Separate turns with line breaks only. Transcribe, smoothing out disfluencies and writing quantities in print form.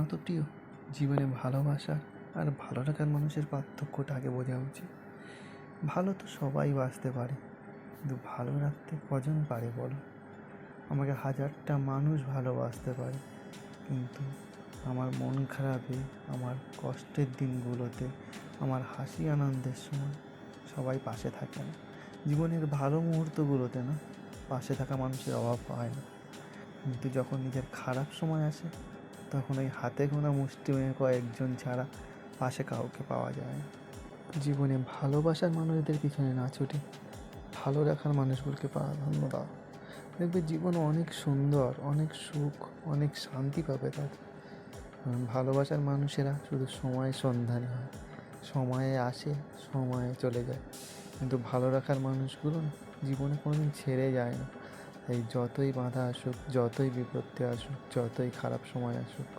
তো প্রিয়, জীবনে ভালোবাসা আর ভালো লাগার মানুষের পার্থক্যটা আগে বোঝা উচিত। ভালো তো সবাই বাসতে পারে, কিন্তু ভালো রাখতে কজন পারে বলো? আমাকে হাজারটা মানুষ ভালোবাসতে পারে, কিন্তু আমার মন খারাপে, আমার কষ্টের দিনগুলোতে, আমার হাসি আনন্দের সময় সবাই পাশে থাকে না। জীবনের ভালো মুহূর্তগুলোতে না পাশে থাকা মানুষের অভাব হয় না, কিন্তু যখন নিজের খারাপ সময় আসে তখন ওই হাতে গোনা মুষ্টিমেয় কয়েকজন ছাড়া পাশে কাউকে পাওয়া যায় না। জীবনে ভালোবাসার মানুষদের পিছনে না ছুটে ভালো রাখার মানুষগুলোকে প্রাধান্য দাও, দেখবে জীবন অনেক সুন্দর, অনেক সুখ, অনেক শান্তি পাবে তার। কারণ ভালোবাসার মানুষেরা শুধু সময় সন্ধানী হয়, সময়ে আসে, সময়ে চলে যায়, কিন্তু ভালো রাখার মানুষগুলো না জীবনে কোনোদিন ছেড়ে যায় না। তাই যতই বাধা আসুক, যতই বিপত্তি আসুক, যতই খারাপ সময় আসুক,